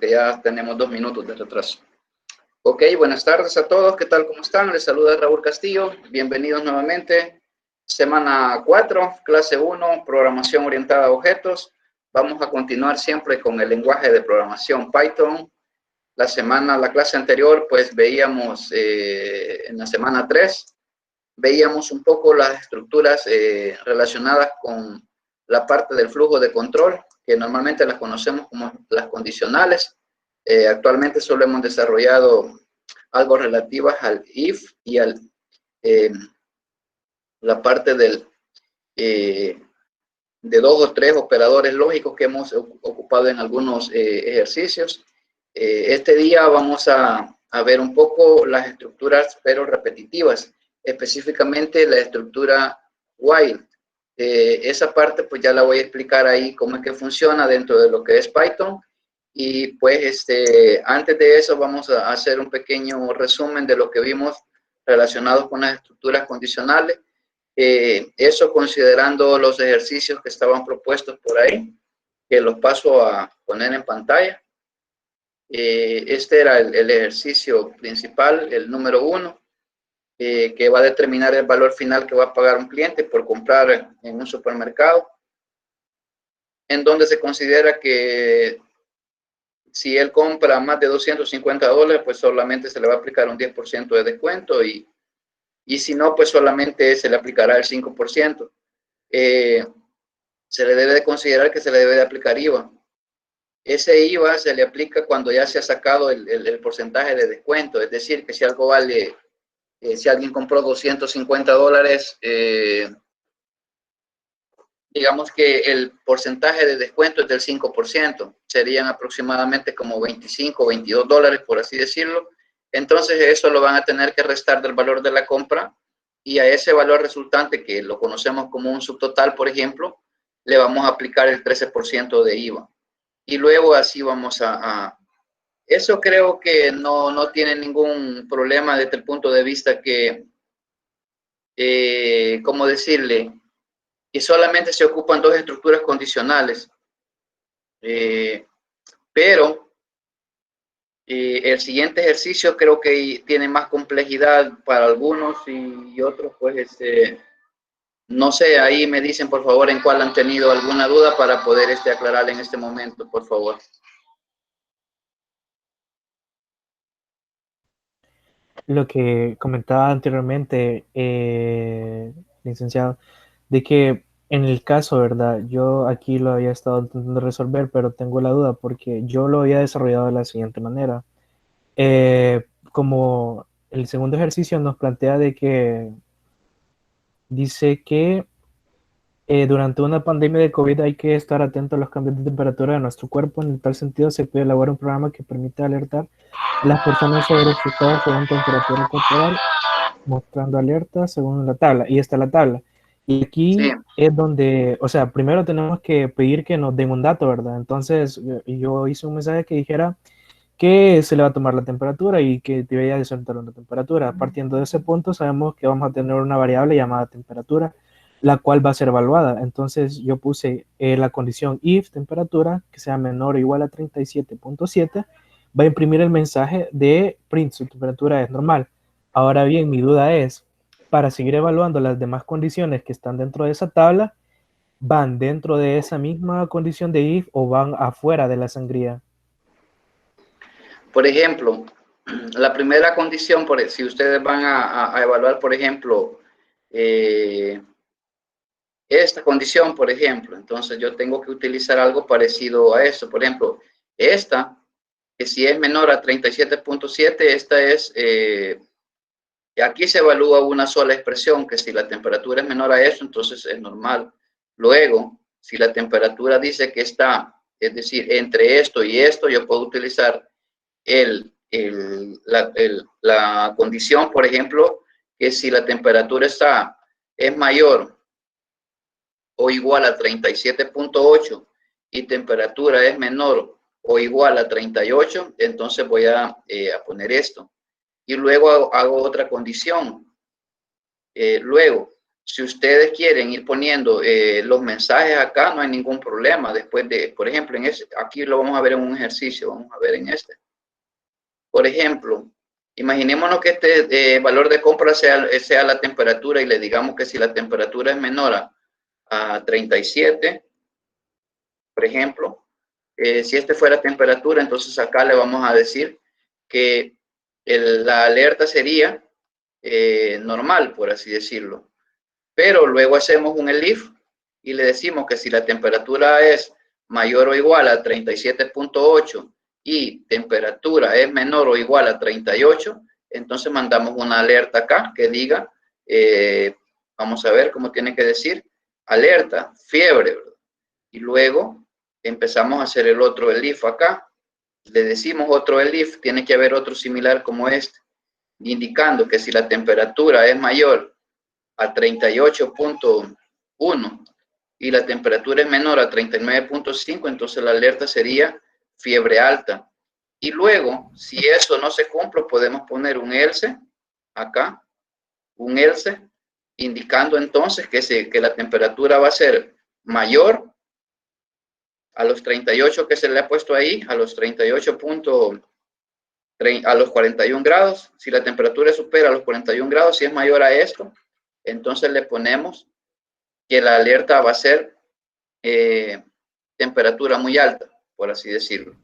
porque ya tenemos 2 minutos de retraso. Ok, buenas tardes a todos. ¿Qué tal? ¿Cómo están? Les saluda Raúl Castillo. Bienvenidos nuevamente. Semana 4, clase 1, programación orientada a objetos. Vamos a continuar siempre con el lenguaje de programación Python. La clase anterior, pues veíamos en la semana 3, veíamos un poco las estructuras relacionadas con la parte del flujo de control, que normalmente las conocemos como las condicionales. Actualmente solo hemos desarrollado algo relativas al if y al la parte del de 2 o 3 operadores lógicos que hemos ocupado en algunos ejercicios. Este día vamos a ver un poco las estructuras pero repetitivas, específicamente la estructura while. Esa parte pues ya la voy a explicar ahí cómo es que funciona dentro de lo que es Python. Y pues antes de eso vamos a hacer un pequeño resumen de lo que vimos relacionados con las estructuras condicionales. Eso considerando los ejercicios que estaban propuestos por ahí, que los paso a poner en pantalla. Este era el ejercicio principal, el número 1, que va a determinar el valor final que va a pagar un cliente por comprar en un supermercado, en donde se considera que si él compra más de $250, pues solamente se le va a aplicar un 10% de descuento y si no, pues solamente se le aplicará el 5%. Se le debe de considerar que se le debe de aplicar IVA. Ese IVA se le aplica cuando ya se ha sacado el porcentaje de descuento, es decir, que si algo vale, si alguien compró $250, digamos que el porcentaje de descuento es del 5%, serían aproximadamente como $25 o $22, por así decirlo. Entonces eso lo van a tener que restar del valor de la compra y a ese valor resultante, que lo conocemos como un subtotal, por ejemplo, le vamos a aplicar el 13% de IVA. Y luego así vamos eso creo que no tiene ningún problema desde el punto de vista que, ¿cómo decirle? Que solamente se ocupan 2 estructuras condicionales. Pero el siguiente ejercicio creo que tiene más complejidad para algunos y otros, pues, no sé, ahí me dicen por favor en cuál han tenido alguna duda para poder aclarar en este momento, por favor. Lo que comentaba anteriormente, licenciado, de que en el caso, ¿verdad? Yo aquí lo había estado intentando resolver, pero tengo la duda porque yo lo había desarrollado de la siguiente manera. Como el segundo ejercicio nos plantea de que dice que durante una pandemia de COVID hay que estar atento a los cambios de temperatura de nuestro cuerpo. En tal sentido, se puede elaborar un programa que permita alertar a las personas sobre su estado según temperatura corporal, mostrando alertas según la tabla. Y está la tabla. Y Sí. aquí es donde, o sea, primero tenemos que pedir que nos den un dato, ¿verdad? Entonces, yo hice un mensaje que dijera que se le va a tomar la temperatura y que debería de soltar una temperatura. Partiendo de ese punto, sabemos que vamos a tener una variable llamada temperatura, la cual va a ser evaluada. Entonces, yo puse la condición if temperatura, que sea menor o igual a 37.7, va a imprimir el mensaje de print, su temperatura es normal. Ahora bien, mi duda es, para seguir evaluando las demás condiciones que están dentro de esa tabla, ¿van dentro de esa misma condición de if o van afuera de la sangría? Por ejemplo, la primera condición, si ustedes van a evaluar, por ejemplo, esta condición, por ejemplo, entonces yo tengo que utilizar algo parecido a eso. Por ejemplo, esta, que si es menor a 37.7, esta es, aquí se evalúa una sola expresión, que si la temperatura es menor a eso, entonces es normal. Luego, si la temperatura dice que está, es decir, entre esto y esto, yo puedo utilizar la condición, por ejemplo, que si la temperatura es mayor o igual a 37.8 y temperatura es menor o igual a 38, entonces voy a poner esto. Y luego hago otra condición. Luego, Si ustedes quieren ir poniendo los mensajes acá, no hay ningún problema. Después de, por ejemplo, aquí lo vamos a ver en un ejercicio, vamos a ver en este. Por ejemplo, imaginémonos que este valor de compra sea la temperatura y le digamos que si la temperatura es menor a 37, por ejemplo, si este fuera temperatura, entonces acá le vamos a decir que la alerta sería normal, por así decirlo. Pero luego hacemos un elif y le decimos que si la temperatura es mayor o igual a 37.8 y temperatura es menor o igual a 38, entonces mandamos una alerta acá que diga, vamos a ver cómo tiene que decir, alerta, fiebre, ¿verdad? Y luego empezamos a hacer el otro elif acá. Le decimos otro elif, tiene que haber otro similar como este, indicando que si la temperatura es mayor a 38.1 y la temperatura es menor a 39.5, entonces la alerta sería fiebre alta. Y luego, si eso no se cumple, podemos poner un else acá, un else, indicando entonces que la temperatura va a ser mayor a los 38 que se le ha puesto ahí, a los 38. A los 41 grados. Si la temperatura supera los 41 grados, si es mayor a esto, entonces le ponemos que la alerta va a ser temperatura muy alta, por así decirlo.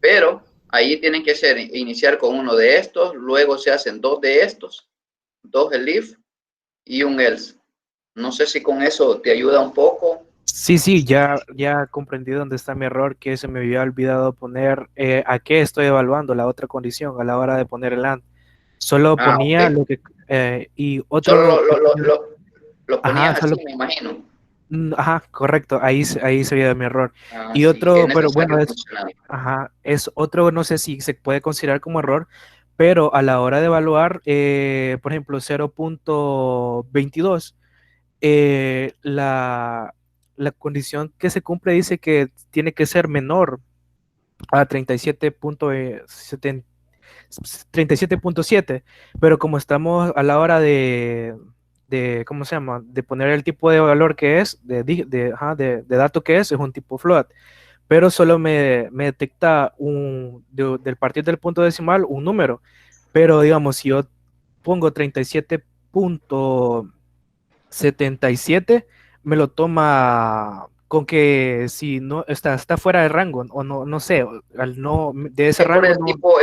Pero ahí tienen que iniciar con uno de estos, luego se hacen dos de estos, dos elif y un else. No sé si con eso te ayuda un poco. Sí, ya comprendí dónde está mi error, que se me había olvidado poner a qué estoy evaluando la otra condición a la hora de poner el AND. Solo ponía Okay. lo que, y Solo otro, lo ajá, ponías así, me imagino. ajá, correcto, ahí se había mi error. Y Sí, es otro, pero bueno, necesario funcionar. ajá, es otro, no sé si se puede considerar como error, pero a la hora de evaluar, por ejemplo, 0.22, la condición que se cumple dice que tiene que ser menor a 37.7, pero como estamos a la hora ¿cómo se llama? De poner el tipo de valor que es, de dato que es un tipo float, pero solo me detecta del partir del punto decimal un número, pero digamos, si yo pongo 37.77, me lo toma con que si no está fuera de rango o no sé, al no de ese Es por rango el no. tipo,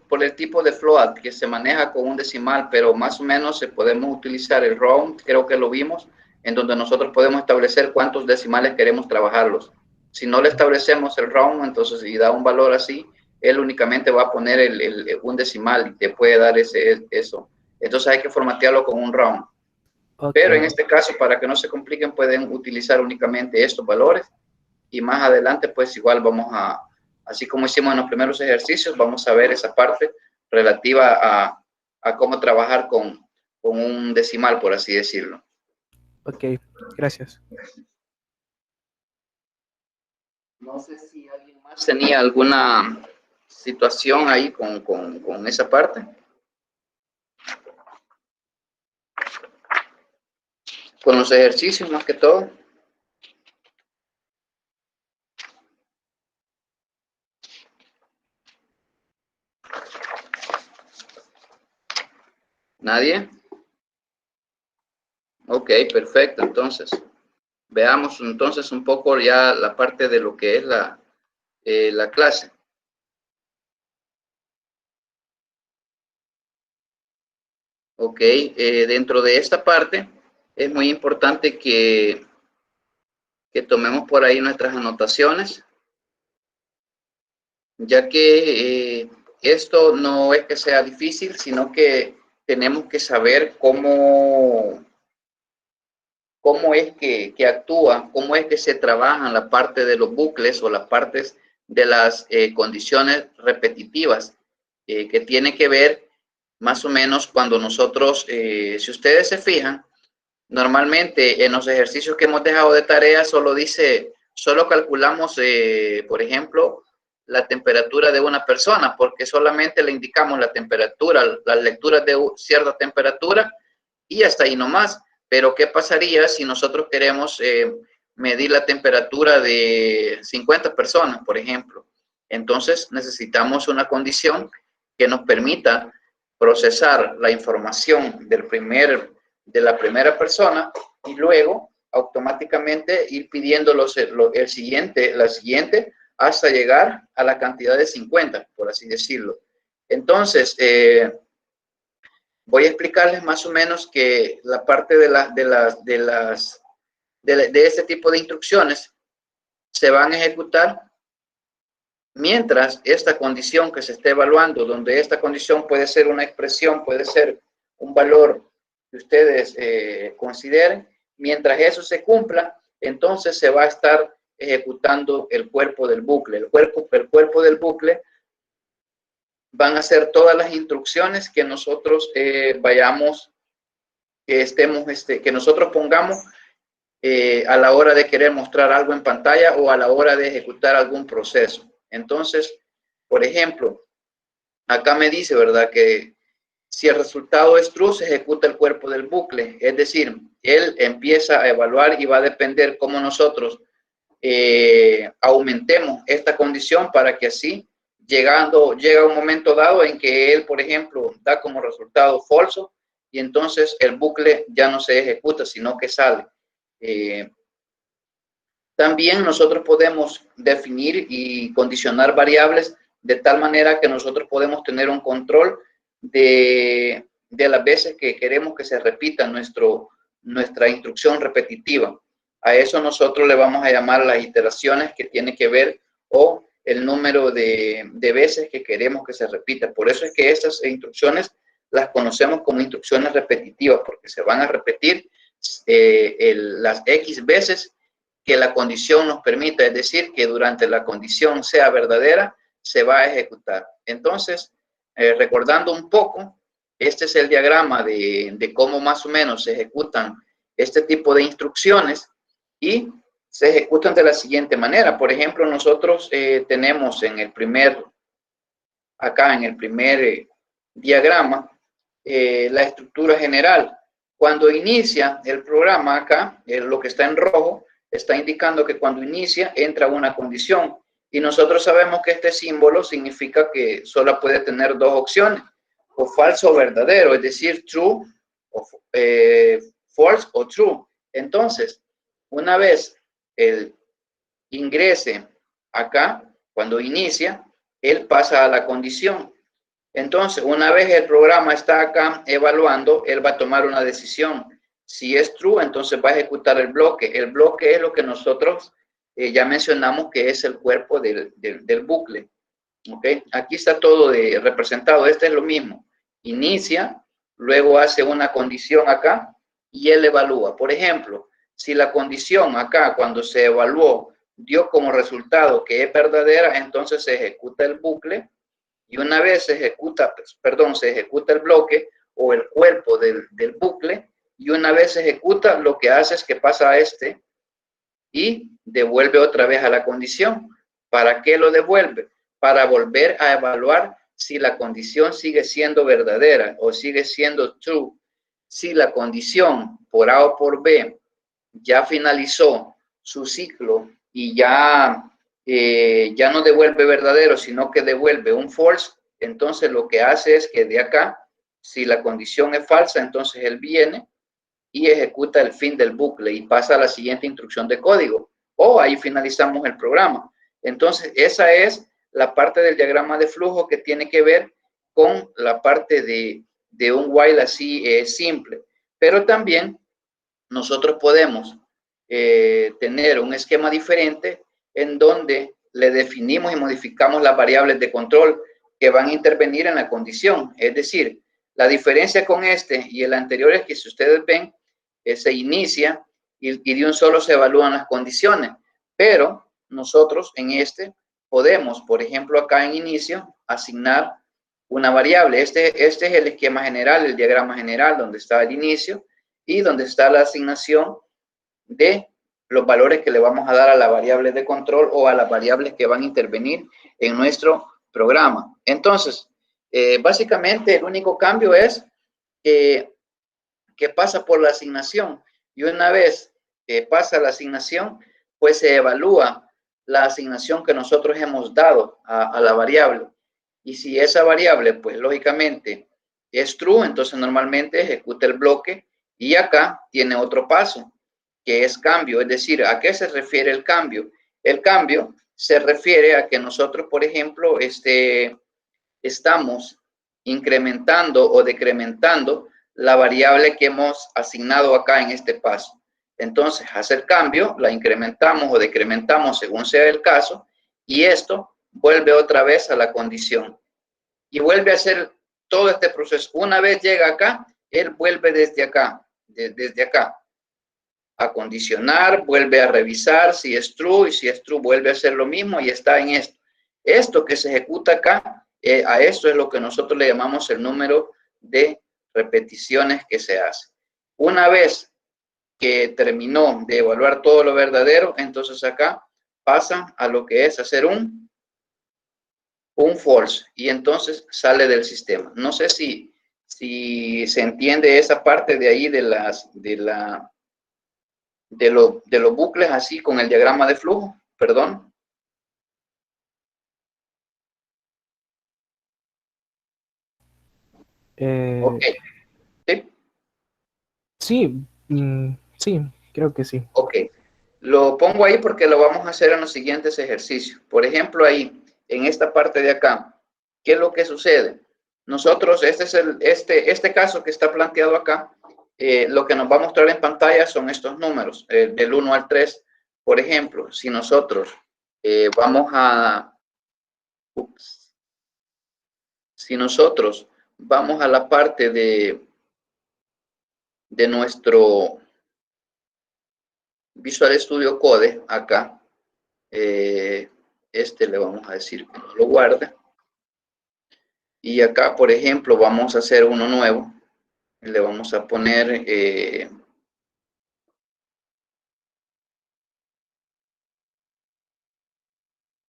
por el tipo de float que se maneja con un decimal, pero más o menos podemos utilizar el round, creo que lo vimos, en donde nosotros podemos establecer cuántos decimales queremos trabajarlos. Si no le establecemos el round, entonces si da un valor así, él únicamente va a poner un decimal y te puede dar eso. Entonces hay que formatearlo con un round. Pero en Ok, este caso, para que no se compliquen, pueden utilizar únicamente estos valores y más adelante pues igual vamos así como hicimos en los primeros ejercicios, vamos a ver esa parte relativa a cómo trabajar con un decimal, por así decirlo. ok, gracias. No sé si alguien más tenía alguna situación ahí con esa parte. Con los ejercicios más que todo. ¿Nadie? Ok, perfecto. Entonces, veamos entonces un poco ya la parte de lo que es la clase. Ok, dentro de esta parte es muy importante que tomemos por ahí nuestras anotaciones, ya que esto no es que sea difícil, sino que tenemos que saber cómo es que actúa, cómo es que se trabaja en la parte de los bucles o las partes de las condiciones repetitivas, que tiene que ver más o menos cuando nosotros, si ustedes se fijan, normalmente en los ejercicios que hemos dejado de tarea solo calculamos, por ejemplo, la temperatura de una persona, porque solamente le indicamos la temperatura, las lecturas de cierta temperatura y hasta ahí nomás. Pero ¿qué pasaría si nosotros queremos medir la temperatura de 50 personas, por ejemplo? Entonces necesitamos una condición que nos permita procesar la información de la primera persona y luego automáticamente ir pidiendo la siguiente hasta llegar a la cantidad de 50, por así decirlo. Entonces, voy a explicarles más o menos que la parte de este tipo de instrucciones se van a ejecutar mientras esta condición que se esté evaluando, donde esta condición puede ser una expresión, puede ser un valor que ustedes consideren, mientras eso se cumpla, entonces se va a estar ejecutando el cuerpo del bucle. El cuerpo del bucle van a ser todas las instrucciones que nosotros que nosotros pongamos a la hora de querer mostrar algo en pantalla o a la hora de ejecutar algún proceso. Entonces, por ejemplo, acá me dice, ¿verdad?, que si el resultado es true, se ejecuta el cuerpo del bucle. Es decir, él empieza a evaluar y va a depender cómo nosotros aumentemos esta condición para que así, llega un momento dado en que él, por ejemplo, da como resultado falso y entonces el bucle ya no se ejecuta, sino que sale. También nosotros podemos definir y condicionar variables de tal manera que nosotros podemos tener un control de las veces que queremos que se repita nuestra instrucción repetitiva. A eso nosotros le vamos a llamar las iteraciones que tiene que ver o el número de veces que queremos que se repita. Por eso es que estas instrucciones las conocemos como instrucciones repetitivas, porque se van a repetir las X veces que la condición nos permita, es decir, que durante la condición sea verdadera, se va a ejecutar. Entonces, recordando un poco, este es el diagrama de cómo más o menos se ejecutan este tipo de instrucciones y se ejecutan de la siguiente manera. Por ejemplo, nosotros tenemos acá en el primer diagrama, la estructura general. Cuando inicia el programa acá, lo que está en rojo, está indicando que cuando inicia entra una condición y nosotros sabemos que este símbolo significa que solo puede tener dos opciones, o falso o verdadero, es decir, true o false o true. Entonces, una vez él ingrese acá, cuando inicia, él pasa a la condición. Entonces, una vez el programa está acá evaluando, él va a tomar una decisión. Si es true, entonces va a ejecutar el bloque. El bloque es lo que nosotros ya mencionamos que es el cuerpo del bucle. ¿Okay? Aquí está todo representado. Este es lo mismo. Inicia, luego hace una condición acá y él evalúa. Por ejemplo, si la condición acá, cuando se evaluó, dio como resultado que es verdadera, entonces se ejecuta el bucle y una vez se ejecuta el bloque o el cuerpo del bucle y una vez se ejecuta, lo que hace es que pasa a este y devuelve otra vez a la condición. ¿Para qué lo devuelve? Para volver a evaluar si la condición sigue siendo verdadera o sigue siendo true. Si la condición por A o por B ya finalizó su ciclo y ya no devuelve verdadero, sino que devuelve un false, entonces lo que hace es que de acá, si la condición es falsa, entonces él viene y ejecuta el fin del bucle y pasa a la siguiente instrucción de código. O ahí finalizamos el programa. Entonces, esa es la parte del diagrama de flujo que tiene que ver con la parte de un while así simple. Pero también nosotros podemos tener un esquema diferente en donde le definimos y modificamos las variables de control que van a intervenir en la condición. Es decir, la diferencia con este y el anterior es que si ustedes ven, se inicia y de un solo se evalúan las condiciones, pero nosotros en este podemos, por ejemplo, acá en inicio, asignar una variable. Este es el esquema general, el diagrama general, donde está el inicio y donde está la asignación de los valores que le vamos a dar a la variable de control o a las variables que van a intervenir en nuestro programa. Entonces, básicamente el único cambio es que que pasa por la asignación. Y una vez que pasa la asignación, pues se evalúa la asignación que nosotros hemos dado a la variable. Y si esa variable, pues lógicamente es true, entonces normalmente ejecuta el bloque y acá tiene otro paso, que es cambio. Es decir, ¿a qué se refiere el cambio? El cambio se refiere a que nosotros, por ejemplo, estamos incrementando o decrementando la variable que hemos asignado acá en este paso. Entonces, hacer cambio, la incrementamos o decrementamos según sea el caso, y esto vuelve otra vez a la condición. Y vuelve a hacer todo este proceso. Una vez llega acá, él vuelve desde acá, desde acá, a condicionar, vuelve a revisar si es true, y si es true vuelve a hacer lo mismo y está en esto. Esto que se ejecuta acá, a esto es lo que nosotros le llamamos el número de repeticiones que se hace. Una vez que terminó de evaluar todo lo verdadero, entonces acá pasa a lo que es hacer un false y entonces sale del sistema. No sé si se entiende esa parte de ahí de los bucles así con el diagrama de flujo, perdón. Ok, ¿sí? Sí, sí, creo que sí. Ok, lo pongo ahí porque lo vamos a hacer en los siguientes ejercicios. Por ejemplo, ahí, en esta parte de acá, ¿qué es lo que sucede? Nosotros, este caso que está planteado acá, lo que nos va a mostrar en pantalla son estos números, del 1 al 3. Por ejemplo, si nosotros si nosotros vamos a la parte de nuestro Visual Studio Code, acá, le vamos a decir que no lo guarde. Y acá, por ejemplo, vamos a hacer uno nuevo. Le vamos a poner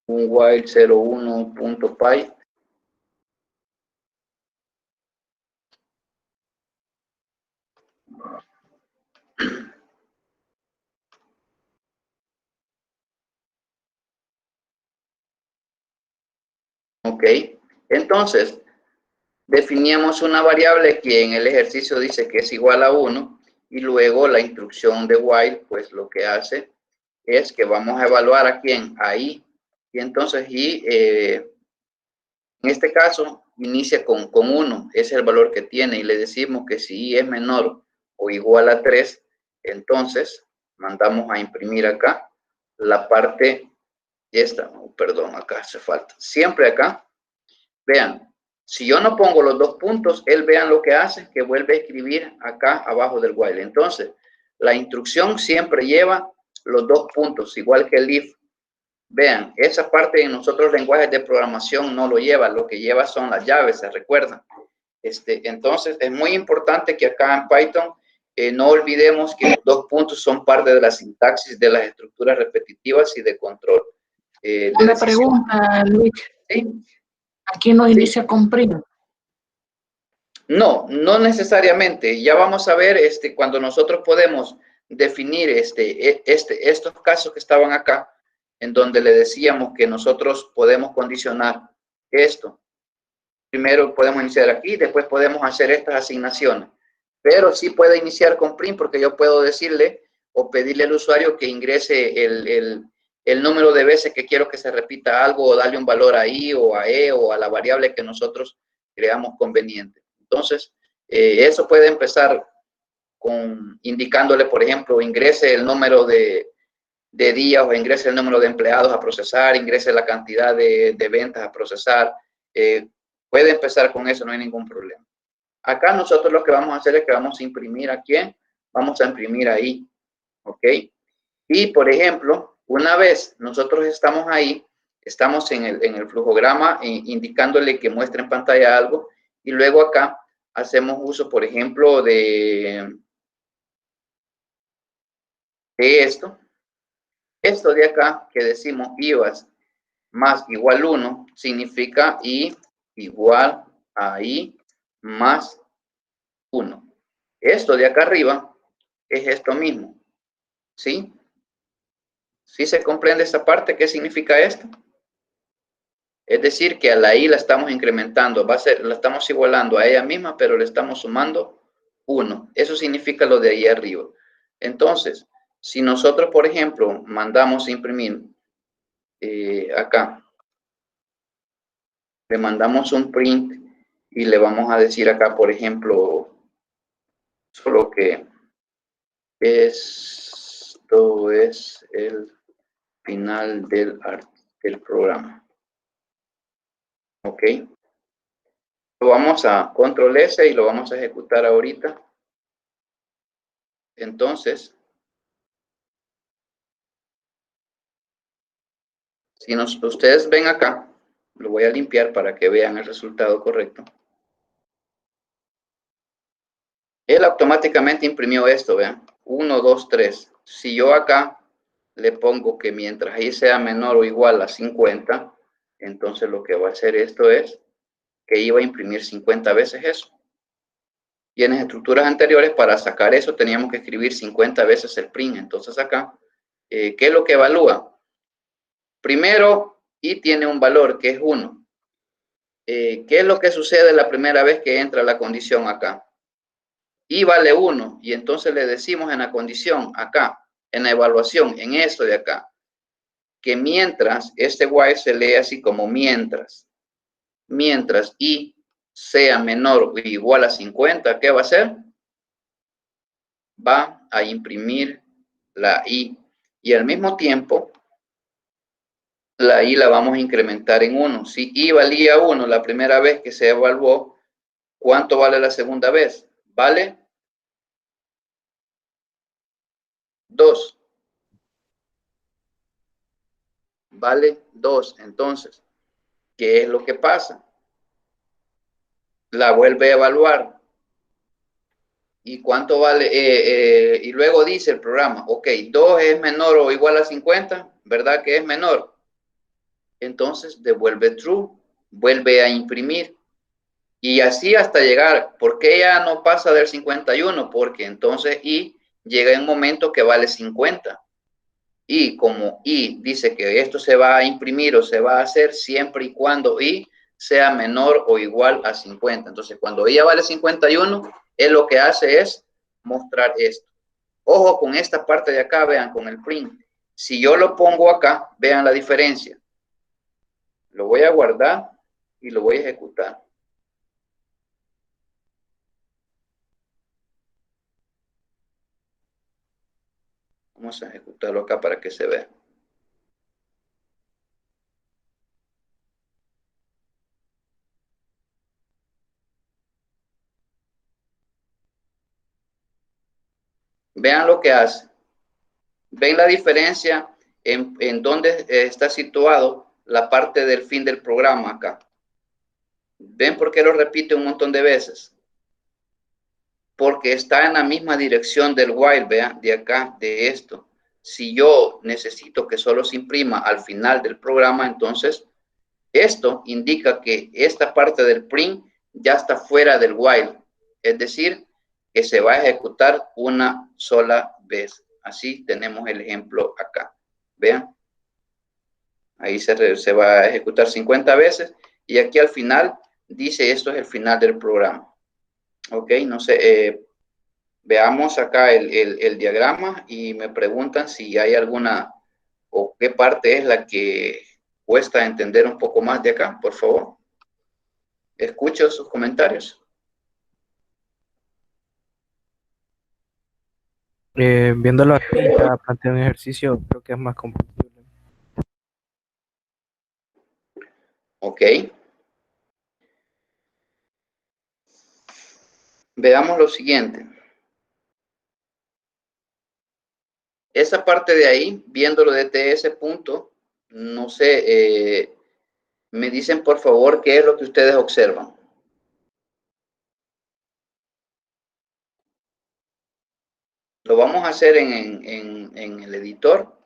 un while 01.py. Ok, entonces definíamos una variable que en el ejercicio dice que es igual a 1 y luego la instrucción de while, pues lo que hace es que vamos a evaluar a quién, ahí, y entonces en este caso inicia con 1, ese es el valor que tiene y le decimos que si i es menor o igual a 3, entonces mandamos a imprimir acá la parte esta, perdón, acá hace falta, siempre acá. Vean, si yo no pongo los dos puntos, él vean lo que hace, que vuelve a escribir acá abajo del while. Entonces, la instrucción siempre lleva los dos puntos, igual que el if. Vean, esa parte en nosotros lenguajes de programación no lo lleva, lo que lleva son las llaves, ¿se recuerdan? Entonces, es muy importante que acá en Python no olvidemos que los dos puntos son parte de la sintaxis de las estructuras repetitivas y de control. Una pregunta, Luis. ¿Sí? Aquí no inicia con primo. No, no necesariamente. Ya vamos a ver cuando nosotros podemos definir estos casos que estaban acá, en donde le decíamos que nosotros podemos condicionar esto. Primero podemos iniciar aquí, después podemos hacer estas asignaciones. Pero sí puede iniciar con print porque yo puedo decirle o pedirle al usuario que ingrese el número de veces que quiero que se repita algo o darle un valor a i o a e o a la variable que nosotros creamos conveniente. Entonces, eso puede empezar indicándole, por ejemplo, ingrese el número de días o ingrese el número de empleados a procesar, ingrese la cantidad de ventas a procesar. Puede empezar con eso, no hay ningún problema. Acá nosotros lo que vamos a hacer es que vamos a imprimir a quién, vamos a imprimir ahí, ¿ok? Y, por ejemplo, una vez nosotros estamos ahí, estamos en el flujograma indicándole que muestre en pantalla algo y luego acá hacemos uso, por ejemplo, de esto. Esto de acá que decimos IVAS más igual 1 significa I igual a I más 1. Esto de acá arriba es esto mismo, ¿sí? ¿Sí se comprende esta parte? ¿Qué significa esto? Es decir, que a la i la estamos incrementando, la estamos igualando a ella misma, pero le estamos sumando 1. Eso significa lo de ahí arriba. Entonces, si nosotros, por ejemplo, mandamos imprimir acá, le mandamos un print y le vamos a decir acá, por ejemplo, solo que esto es el final del programa. ¿Ok? Lo vamos a control S y lo vamos a ejecutar ahorita. Entonces, si ustedes ven acá, lo voy a limpiar para que vean el resultado correcto. Él automáticamente imprimió esto, vean, 1, 2, 3. Si yo acá le pongo que mientras i sea menor o igual a 50, entonces lo que va a hacer esto es que iba a imprimir 50 veces eso. Y en las estructuras anteriores, para sacar eso, teníamos que escribir 50 veces el print. Entonces acá, ¿qué es lo que evalúa? Primero, i tiene un valor que es 1. ¿Qué es lo que sucede la primera vez que entra la condición acá? I vale 1 y entonces le decimos en la condición acá, en la evaluación, en esto de acá, que mientras, este while se lee así como mientras i sea menor o igual a 50, ¿qué va a hacer? Va a imprimir la i y al mismo tiempo la i la vamos a incrementar en 1. Si i valía 1 la primera vez que se evaluó, ¿cuánto vale la segunda vez? Vale 2. Vale 2. Entonces, ¿qué es lo que pasa? La vuelve a evaluar. ¿Y cuánto vale? Y luego dice el programa, ok, 2 es menor o igual a 50, ¿verdad que es menor? Entonces devuelve true, vuelve a imprimir. Y así hasta llegar. ¿Por qué ya no pasa del 51? Porque entonces i llega en un momento que vale 50. Y como i dice que esto se va a imprimir o se va a hacer siempre y cuando i sea menor o igual a 50. Entonces, cuando i ya vale 51, él lo que hace es mostrar esto. Ojo con esta parte de acá, vean, con el print. Si yo lo pongo acá, vean la diferencia. Lo voy a guardar y lo voy a ejecutar. Vamos a ejecutarlo acá para que se vea. Vean lo que hace. ¿Ven la diferencia en dónde está situado la parte del fin del programa acá? ¿Ven por qué lo repite un montón de veces? Porque está en la misma dirección del while, vean, de acá, de esto. Si yo necesito que solo se imprima al final del programa, entonces esto indica que esta parte del print ya está fuera del while. Es decir, que se va a ejecutar una sola vez. Así tenemos el ejemplo acá. Vean. Ahí se va a ejecutar 50 veces. Y aquí al final dice esto es el final del programa. Ok, no sé. Veamos acá el diagrama y me preguntan si hay alguna o qué parte es la que cuesta entender un poco más de acá, por favor. Escucho sus comentarios. Viéndolo aquí, ya planteé un ejercicio, creo que es más comprensible. Ok. Veamos lo siguiente. Esa parte de ahí, viéndolo desde ese punto, no sé, me dicen por favor qué es lo que ustedes observan. Lo vamos a hacer en el editor.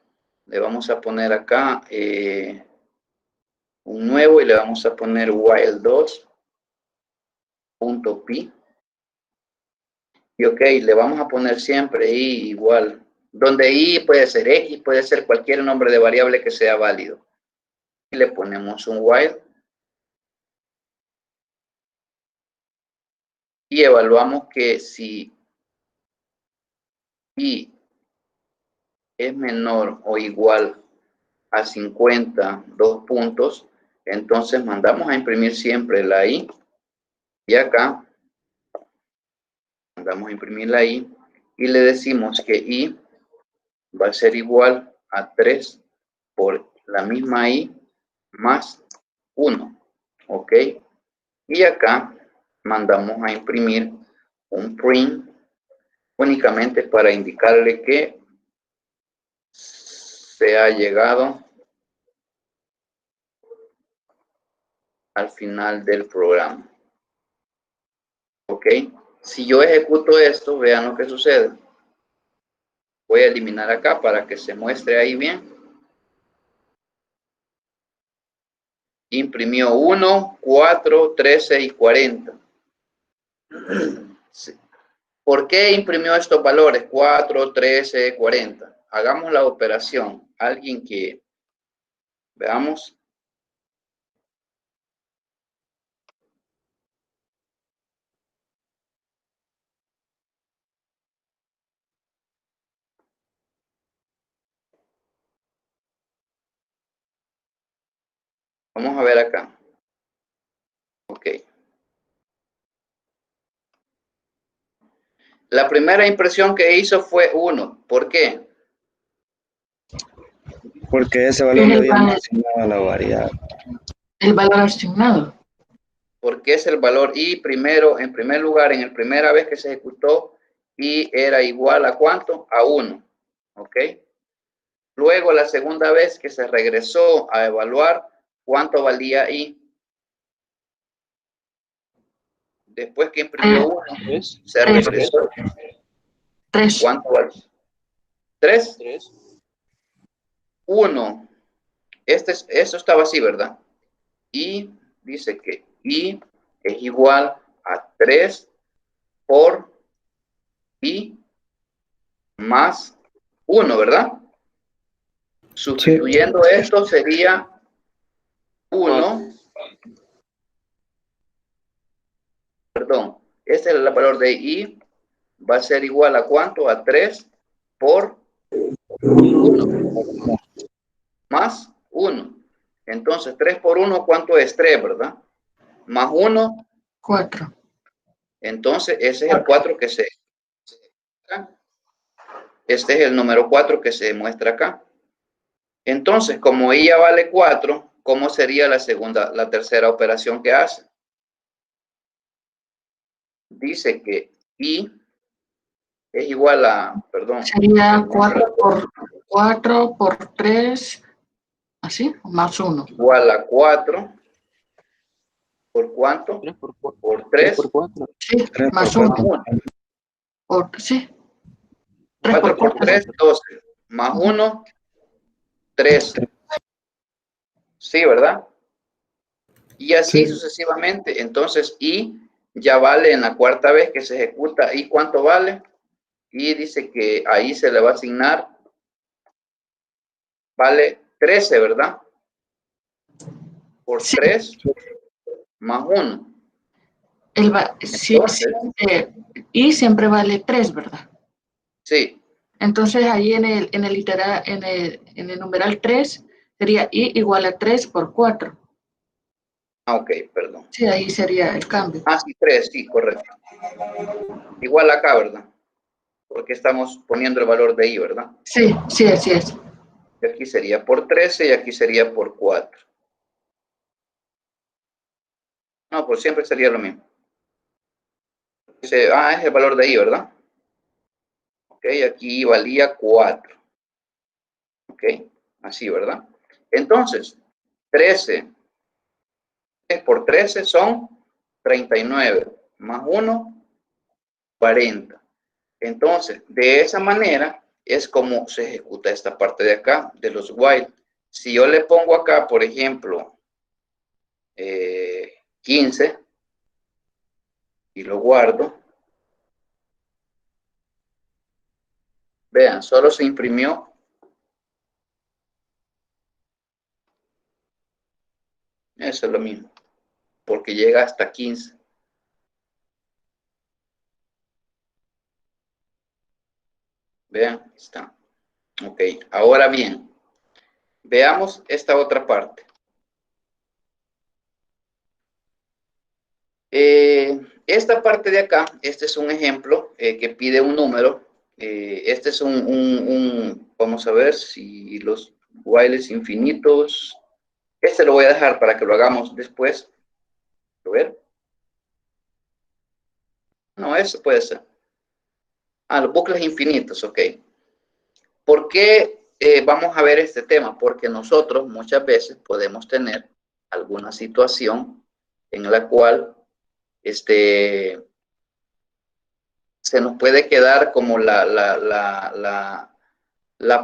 Le vamos a poner acá un nuevo y le vamos a poner while2.py. Y ok, le vamos a poner siempre i igual. Donde i puede ser x, puede ser cualquier nombre de variable que sea válido. Y le ponemos un while. Y evaluamos que si i es menor o igual a 50, 2 puntos, entonces mandamos a imprimir siempre la i. Y acá mandamos a imprimir la i y le decimos que i va a ser igual a 3 por la misma i más 1. ¿Ok? Y acá mandamos a imprimir un print únicamente para indicarle que se ha llegado al final del programa. ¿Ok? Si yo ejecuto esto, vean lo que sucede. Voy a eliminar acá para que se muestre ahí bien. Imprimió 1, 4, 13 y 40. Sí. ¿Por qué imprimió estos valores? 4, 13, 40. Hagamos la operación. Alguien que veamos. Vamos a ver acá. Ok. La primera impresión que hizo fue 1. ¿Por qué? Porque ese valor le habíamos asignado a la variable. El valor asignado. Porque es el valor i primero, en primer lugar, en la primera vez que se ejecutó, i era igual a ¿cuánto? A 1. ¿Ok? Luego, la segunda vez que se regresó a evaluar, ¿cuánto valía i? Después que imprimió 1, se regresó. 3. ¿Cuánto vale? 3. 1. Eso estaba así, ¿verdad? Y dice que i es igual a 3 por i más 1, ¿verdad? Sustituyendo esto sería 1. Perdón, este es el valor de i. Va a ser igual a ¿cuánto? A 3 por 1 más 1. Entonces, 3 por 1, ¿cuánto es? 3, ¿verdad? Más 1. 4. Entonces, ese es el 4 que se... Este es el número 4 que se muestra acá. Entonces, como i ya vale 4, ¿cómo sería la tercera operación que hace? Dice que i es igual a, perdón. Sería 4 por 3, así, más 1. Igual a 4. ¿Por cuánto? 3 por 4. Por 3. Sí, 3 más por 1. Sí. 3 4 por por 4. 3, 12. Más 1, 13. Sí, ¿verdad? Y así sucesivamente. Entonces, i ya vale en la cuarta vez que se ejecuta. ¿Y cuánto vale? Y dice que ahí se le va a asignar. Vale 13, ¿verdad? Por 3 más 1. Sí, y siempre vale 3, ¿verdad? Sí. Entonces ahí en el numeral 3 sería i igual a 3 por 4. Ok, perdón. Sí, ahí sería el cambio. Sí, 3, sí, correcto. Igual acá, ¿verdad? Porque estamos poniendo el valor de i, ¿verdad? Sí, sí, así es. Y aquí sería por 13 y aquí sería por 4. No, pues siempre sería lo mismo. Dice, es el valor de i, ¿verdad? Ok, aquí valía 4. Ok, así, ¿verdad? Entonces, 13. 3 por 13 son 39. Más 1, 40. Entonces, de esa manera es como se ejecuta esta parte de acá, de los while. Si yo le pongo acá, por ejemplo, 15 y lo guardo, Vean, solo se imprimió. Eso es lo mismo, porque llega hasta 15. Vean, está. Ok, ahora bien, veamos esta otra parte. Esta parte de acá, este es un ejemplo que pide un número. Este es vamos a ver si los whiles infinitos. Este lo voy a dejar para que lo hagamos después. A ver. No, eso puede ser. Los bucles infinitos, ok. ¿Por qué vamos a ver este tema? Porque nosotros muchas veces podemos tener alguna situación en la cual se nos puede quedar como la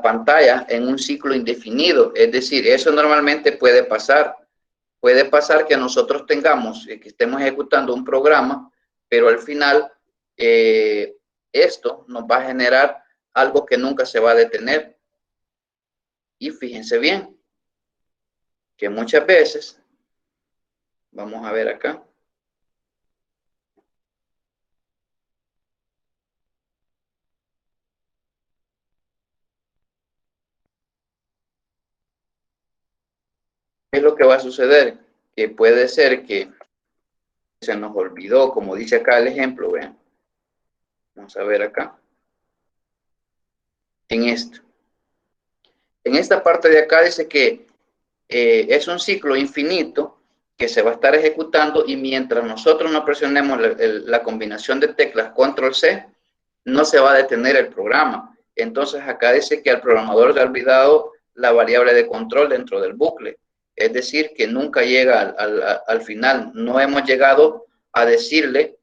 pantalla en un ciclo indefinido. Es decir, eso normalmente puede pasar. Puede pasar que nosotros tengamos, que estemos ejecutando un programa, pero al final esto nos va a generar algo que nunca se va a detener. Y fíjense bien, que muchas veces, vamos a ver acá, ¿qué es lo que va a suceder? Que puede ser que se nos olvidó, como dice acá el ejemplo, vean. Vamos a ver acá. En esto. En esta parte de acá dice que es un ciclo infinito que se va a estar ejecutando y mientras nosotros no presionemos la combinación de teclas Control C, no se va a detener el programa. Entonces acá dice que al programador le ha olvidado la variable de control dentro del bucle. Es decir, que nunca llega al final. No hemos llegado a decirle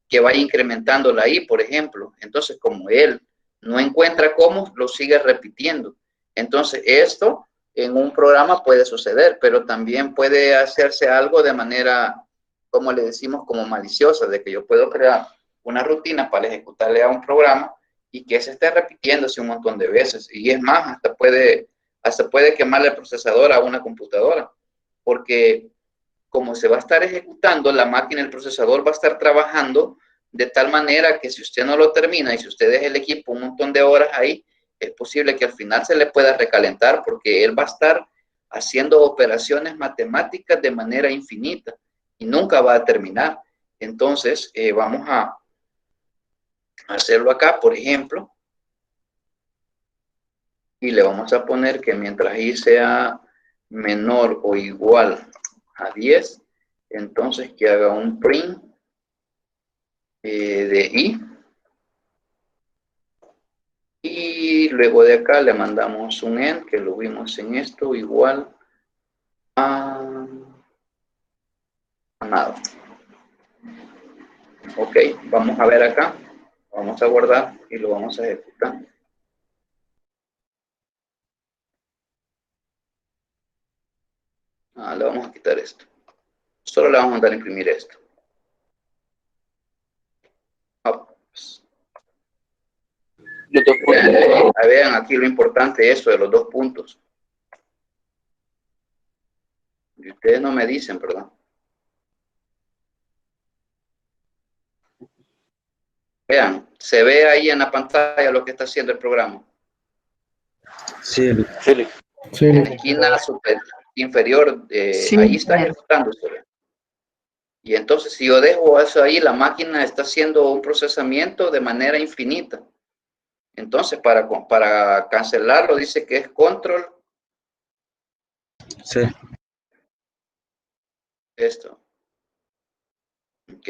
que vaya incrementando la I, por ejemplo. Entonces, como él no encuentra cómo, lo sigue repitiendo. Entonces, esto en un programa puede suceder, pero también puede hacerse algo de manera, como le decimos, como maliciosa, de que yo puedo crear una rutina para ejecutarle a un programa y que se esté repitiéndose un montón de veces. Y es más, hasta puede quemarle el procesador a una computadora, porque como se va a estar ejecutando, la máquina, el procesador va a estar trabajando de tal manera que si usted no lo termina y si usted deja el equipo un montón de horas ahí, es posible que al final se le pueda recalentar porque él va a estar haciendo operaciones matemáticas de manera infinita y nunca va a terminar. Entonces, vamos a hacerlo acá, por ejemplo, y le vamos a poner que mientras i sea menor o igual a 10, entonces que haga un print de i. Y luego de acá le mandamos un end, que lo vimos en esto, igual a nada. Ok, vamos a ver acá. Vamos a guardar y lo vamos a ejecutar. Le vamos a quitar esto. Solo le vamos a mandar a imprimir esto. Vean aquí lo importante, eso de los 2 puntos. Y ustedes no me dicen, ¿verdad? Vean, se ve ahí en la pantalla lo que está haciendo el programa. Sí. En la esquina inferior, sí, ahí está ejecutándose. Y entonces, si yo dejo eso ahí, la máquina está haciendo un procesamiento de manera infinita. Entonces, para cancelarlo, dice que es control. Sí. Esto. Ok.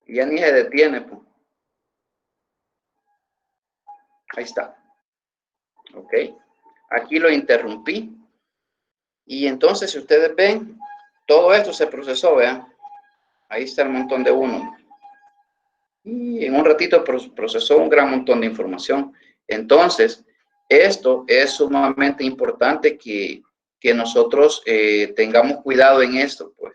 Ya ni se detiene, pues. Ahí está. Ok. Aquí lo interrumpí. Y entonces, si ustedes ven, todo esto se procesó, vean. Ahí está el montón de 1. Y en un ratito procesó un gran montón de información. Entonces, esto es sumamente importante que nosotros tengamos cuidado en esto, pues.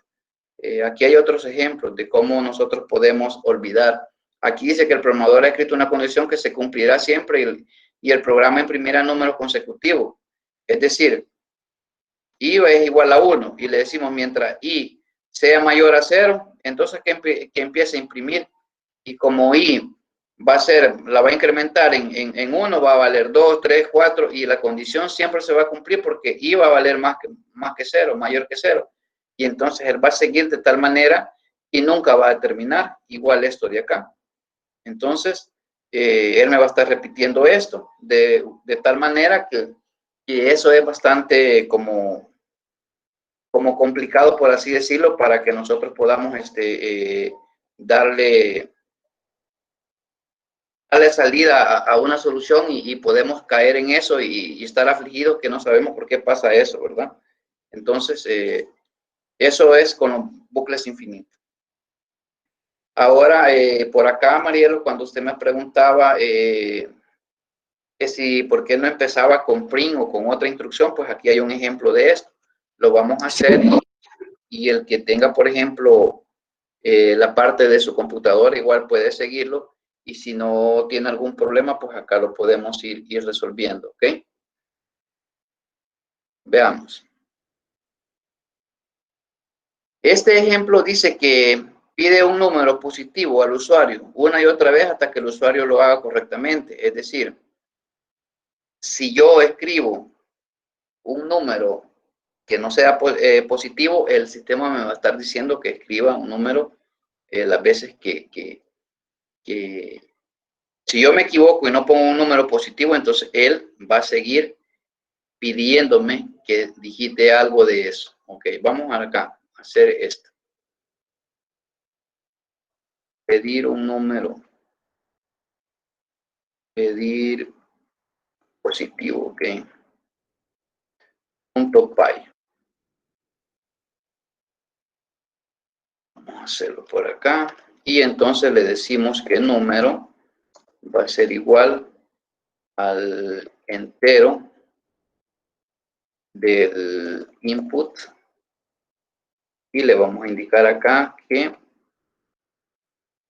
Aquí hay otros ejemplos de cómo nosotros podemos olvidar. Aquí dice que el programador ha escrito una condición que se cumplirá siempre y el programa imprimirá números consecutivos. Es decir, i es igual a 1 y le decimos mientras i sea mayor a 0, entonces que empiece a imprimir. Y como i la va a incrementar en 1, va a valer 2, 3, 4 y la condición siempre se va a cumplir porque i va a valer más que 0, mayor que 0. Y entonces él va a seguir de tal manera y nunca va a terminar, igual esto de acá. Entonces, él me va a estar repitiendo esto de tal manera que eso es bastante como complicado, por así decirlo, para que nosotros podamos darle salida a una solución y podemos caer en eso y estar afligidos que no sabemos por qué pasa eso, ¿verdad? Entonces, eso es con los bucles infinitos. Ahora, por acá, Marielo, cuando usted me preguntaba que si por qué no empezaba con print o con otra instrucción, pues aquí hay un ejemplo de esto. Lo vamos a hacer y el que tenga, por ejemplo, la parte de su computadora igual puede seguirlo y si no tiene algún problema, pues acá lo podemos ir resolviendo, ¿ok? Veamos. Este ejemplo dice que pide un número positivo al usuario una y otra vez hasta que el usuario lo haga correctamente. Es decir, si yo escribo un número que no sea positivo, el sistema me va a estar diciendo que escriba un número las veces que si yo me equivoco y no pongo un número positivo, entonces él va a seguir pidiéndome que digite algo de eso. Ok, vamos acá a hacer esto. Pedir un número. Pedir positivo, ok. .py. Vamos a hacerlo por acá. Y entonces le decimos que el número va a ser igual al entero del input. Y le vamos a indicar acá que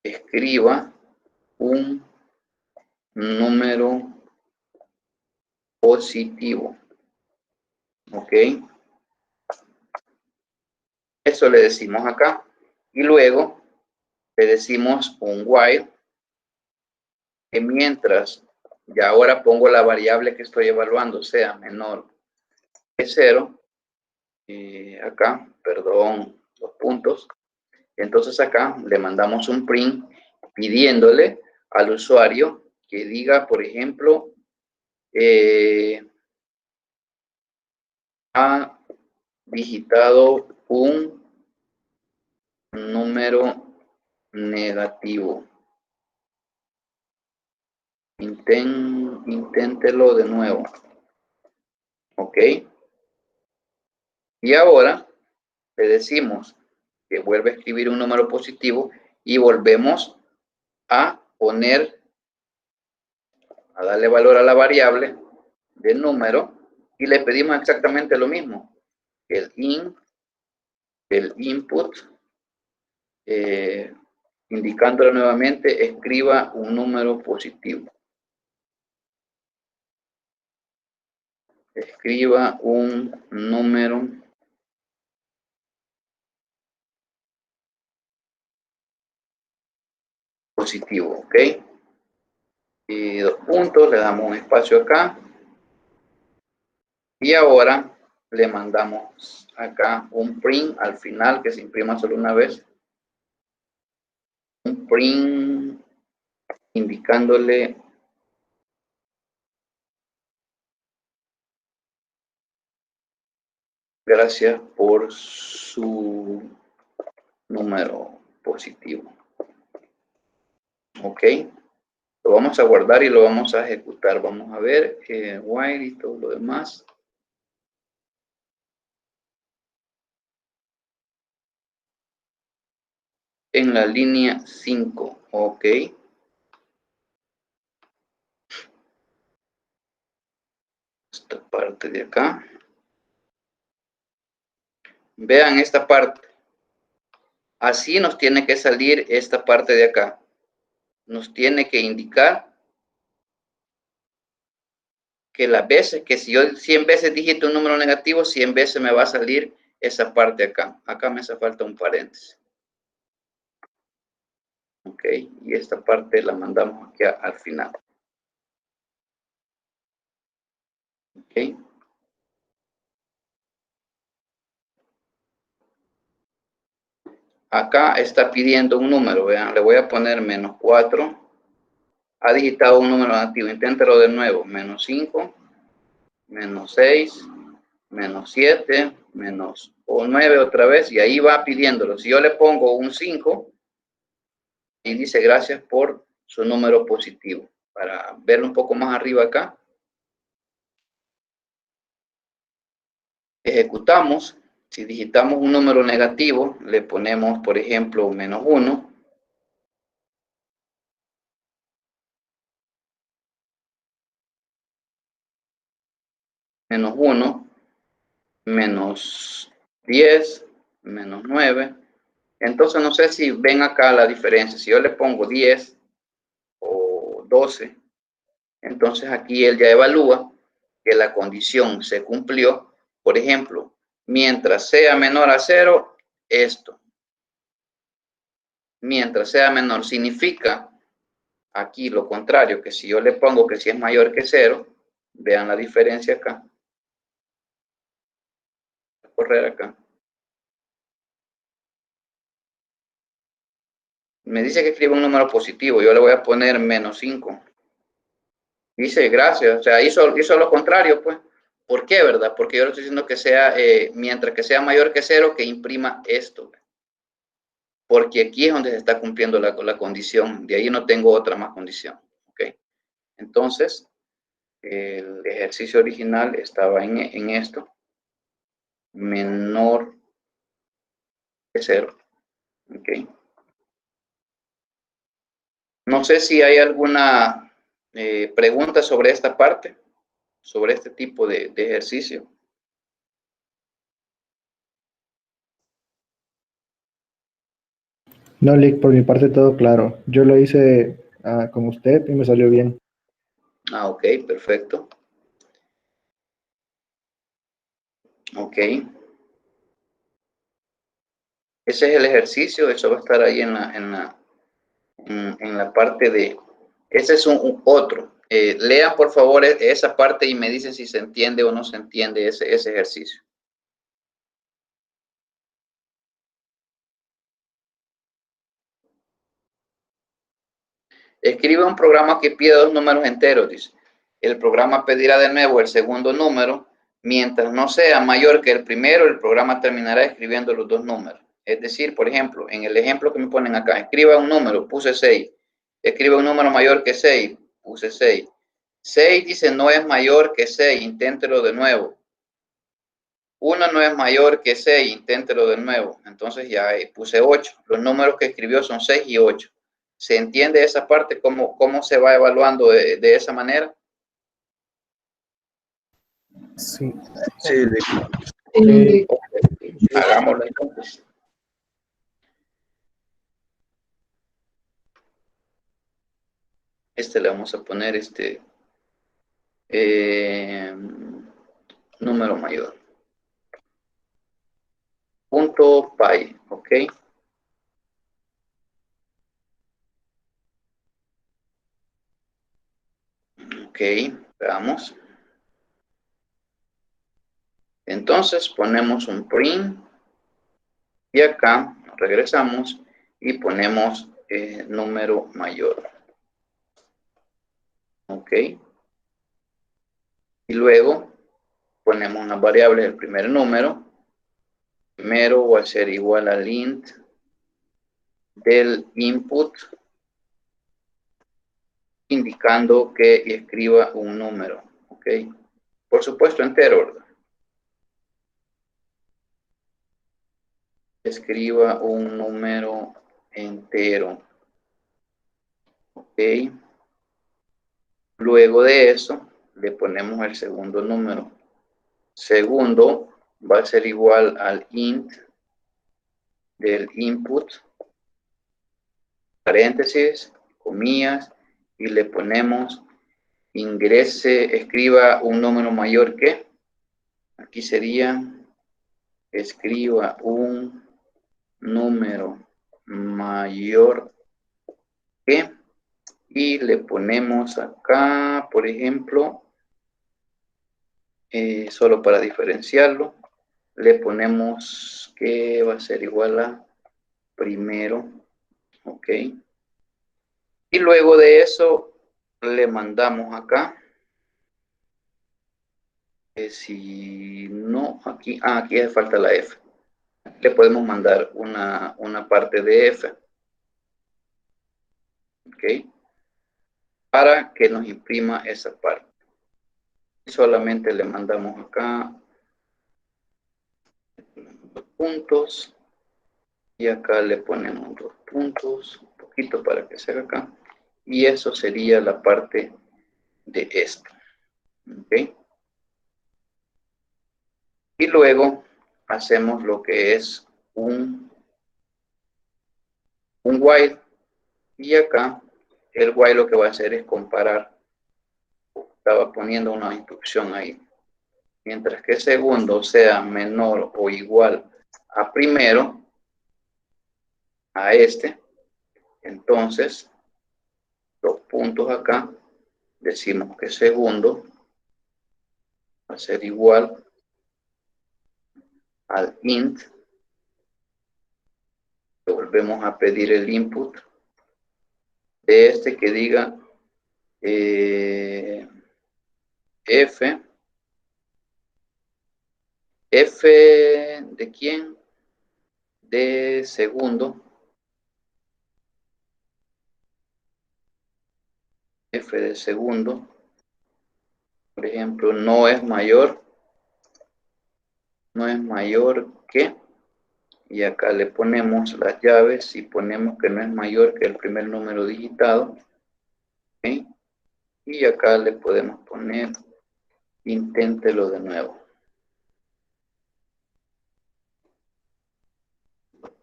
escriba un número positivo. Ok. Eso le decimos acá. Y luego le decimos un while que mientras ya ahora pongo la variable que estoy evaluando sea menor que 0, acá, perdón, los puntos, entonces acá le mandamos un print pidiéndole al usuario que diga, por ejemplo, ha digitado un número negativo. Inténtelo de nuevo. Ok. Y ahora le decimos que vuelve a escribir un número positivo y volvemos a darle valor a la variable del número y le pedimos exactamente lo mismo. El input, indicándole nuevamente, escriba un número positivo. Escriba un número positivo, ¿ok? Y 2 puntos, le damos un espacio acá. Y ahora le mandamos acá un print al final que se imprima solo una vez. Un print indicándole gracias por su número positivo. Ok. Lo vamos a guardar y lo vamos a ejecutar. Vamos a ver while y todo lo demás. En la línea 5. Ok. Esta parte de acá. Vean esta parte. Así nos tiene que salir esta parte de acá. Nos tiene que indicar que las veces, que si yo 100 veces digito un número negativo, 100 veces me va a salir esa parte acá. Acá me hace falta un paréntesis. Ok, y esta parte la mandamos aquí al final. Ok. Acá está pidiendo un número, vean, le voy a poner menos 4. Ha digitado un número negativo, inténtelo de nuevo, menos 5, menos 6, menos 7, menos 9 otra vez, y ahí va pidiéndolo. Si yo le pongo un 5, y dice gracias por su número positivo. Para verlo un poco más arriba acá, ejecutamos. Si digitamos un número negativo, le ponemos, por ejemplo, menos 1. Menos 1, menos 10, menos 9. Entonces, no sé si ven acá la diferencia. Si yo le pongo 10 o 12, entonces aquí él ya evalúa que la condición se cumplió. Por ejemplo, mientras sea menor a 0, esto. Mientras sea menor, significa aquí lo contrario, que si yo le pongo que si es mayor que 0, vean la diferencia acá. Voy a correr acá. Me dice que escriba un número positivo, yo le voy a poner menos 5. Dice, gracias, o sea, hizo lo contrario, pues. ¿Por qué, verdad? Porque yo le estoy diciendo que sea, mientras que sea mayor que 0, que imprima esto. Porque aquí es donde se está cumpliendo la condición, de ahí no tengo otra más condición. ¿Ok? Entonces, el ejercicio original estaba en esto, menor que 0. ¿Ok? No sé si hay alguna pregunta sobre esta parte, sobre este tipo de ejercicio. No, Lick, por mi parte todo claro. Yo lo hice con usted y me salió bien. Ah, ok, perfecto. Ok. Ese es el ejercicio, eso va a estar ahí en la parte de... Ese es un otro. Lean por favor esa parte y me dicen si se entiende o no se entiende ese ejercicio. Escribe un programa que pide 2 números enteros, dice. El programa pedirá de nuevo el segundo número. Mientras no sea mayor que el primero, el programa terminará escribiendo los 2 números. Es decir, por ejemplo, en el ejemplo que me ponen acá, escriba un número, puse 6. Escriba un número mayor que 6, puse 6. 6 dice no es mayor que 6, inténtelo de nuevo. 1 no es mayor que 6, inténtelo de nuevo. Entonces ya puse 8. Los números que escribió son 6 y 8. ¿Se entiende esa parte? ¿Cómo se va evaluando de esa manera? Sí. Sí, Lick. Sí. Hagámoslo entonces. Le vamos a poner número mayor. Punto py, ¿ok? Ok, veamos. Entonces ponemos un print y acá regresamos y ponemos número mayor. Ok. Y luego ponemos una variable del primer número. Primero va a ser igual al int del input, indicando que escriba un número. Ok. Por supuesto entero, ¿verdad? Escriba un número entero. Ok. Luego de eso, le ponemos el segundo número. Segundo va a ser igual al int del input, paréntesis, comillas, y le ponemos ingrese, escriba un número mayor que, aquí sería, escriba un número mayor que, y le ponemos acá, por ejemplo, solo para diferenciarlo, le ponemos que va a ser igual a primero, ok. Y luego de eso le mandamos acá, si no, aquí hace falta la F. Le podemos mandar una parte de F, ok, para que nos imprima esa parte. Solamente le mandamos acá dos puntos y acá le ponemos 2 puntos, un poquito para que se haga acá, y eso sería la parte de esto, ok. Y luego hacemos lo que es un while, y acá el while lo que va a hacer es comparar. Estaba poniendo una instrucción ahí. Mientras que segundo sea menor o igual a primero, a este, entonces los puntos acá, decimos que segundo va a ser igual al int. Le volvemos a pedir el input de este que diga F. F de quién? De segundo. F de segundo. Por ejemplo, no es mayor que, y acá le ponemos las llaves y ponemos que no es mayor que el primer número digitado, ¿okay? Y acá le podemos poner inténtelo de nuevo.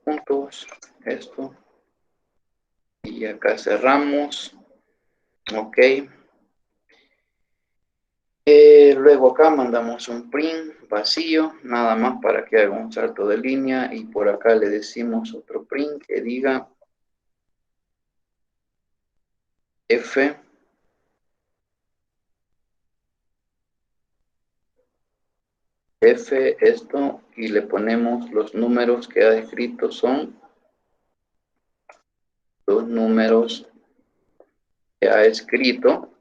Puntos, esto, y acá cerramos, ok. Luego acá mandamos un print vacío, nada más para que haga un salto de línea, y por acá le decimos otro print que diga F esto, y le ponemos los números que ha escrito son los números que ha escrito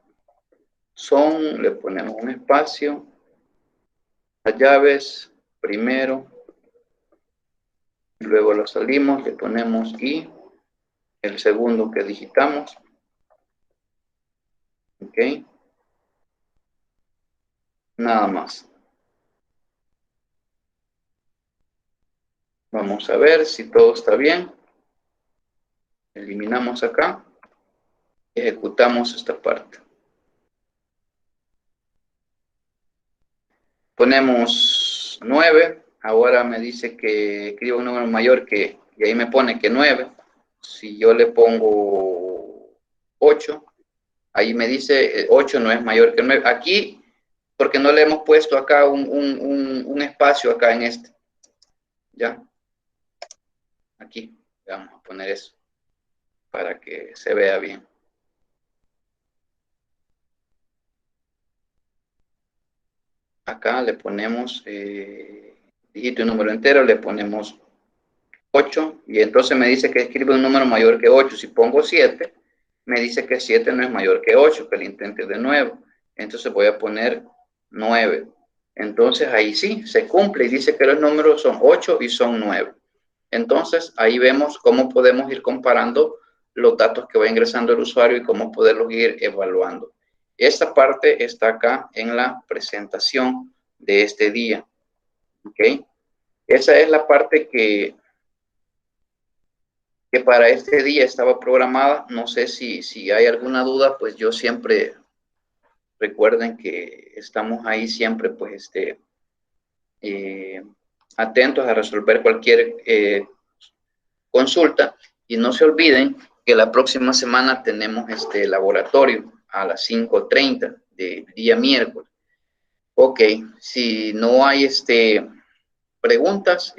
son, le ponemos un espacio, las llaves primero, luego lo salimos, le ponemos y el segundo que digitamos, ok, nada más. Vamos a ver si todo está bien. Eliminamos acá, ejecutamos esta parte. Ponemos 9, ahora me dice que escriba un número mayor que, y ahí me pone que 9. Si yo le pongo 8, ahí me dice 8 no es mayor que 9. Aquí, porque no le hemos puesto acá un espacio acá en este. ¿Ya? Aquí, vamos a poner eso, para que se vea bien. Acá le ponemos dígito y número entero, le ponemos 8, y entonces me dice que escribe un número mayor que 8. Si pongo 7, me dice que 7 no es mayor que 8, que el intente de nuevo. Entonces voy a poner 9. Entonces ahí sí, se cumple y dice que los números son 8 y son 9. Entonces ahí vemos cómo podemos ir comparando los datos que va ingresando el usuario y cómo poderlos ir evaluando. Esta parte está acá en la presentación de este día. ¿Ok? Esa es la parte que para este día estaba programada. No sé si hay alguna duda, pues yo siempre, recuerden que estamos ahí siempre, pues, atentos a resolver cualquier consulta. Y no se olviden que la próxima semana tenemos este laboratorio a las 5:30 de día miércoles. Ok, si no hay preguntas,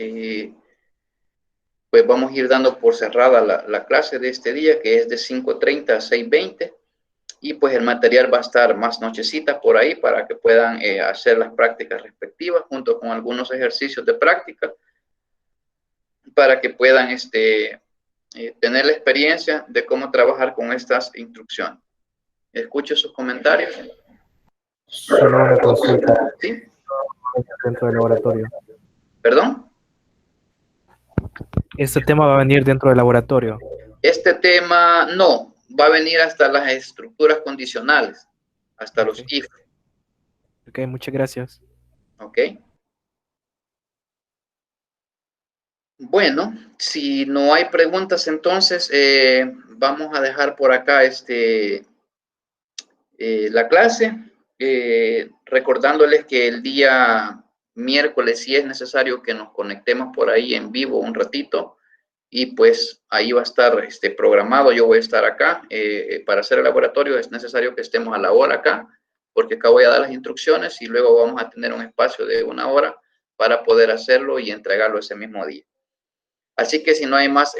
pues vamos a ir dando por cerrada la clase de este día, que es de 5:30 a 6:20. Y pues el material va a estar más nochecita por ahí para que puedan hacer las prácticas respectivas junto con algunos ejercicios de práctica para que puedan tener la experiencia de cómo trabajar con estas instrucciones. Escucho sus comentarios. Solo una consulta. ¿Sí? Dentro del laboratorio. ¿Perdón? Este tema va a venir dentro del laboratorio. Este tema no, va a venir hasta las estructuras condicionales, hasta los if. Ok, muchas gracias. Ok. Bueno, si no hay preguntas, entonces vamos a dejar por acá la clase, recordándoles que el día miércoles sí es necesario que nos conectemos por ahí en vivo un ratito y pues ahí va a estar programado, yo voy a estar acá para hacer el laboratorio. Es necesario que estemos a la hora acá porque acá voy a dar las instrucciones y luego vamos a tener un espacio de 1 hora para poder hacerlo y entregarlo ese mismo día. Así que si no hay más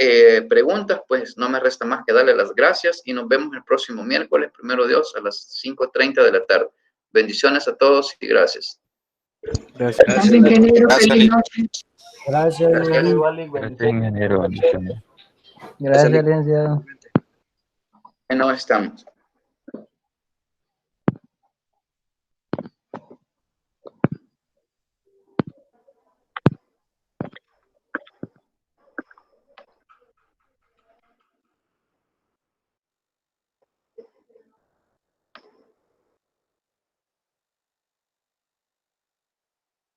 preguntas, pues no me resta más que darle las gracias y nos vemos el próximo miércoles, primero Dios, a las 5:30 de la tarde. Bendiciones a todos y gracias. Gracias. Gracias, ingeniero. Feliz noche. Gracias, Gracias, ingeniero. Gracias, licenciado. No estamos.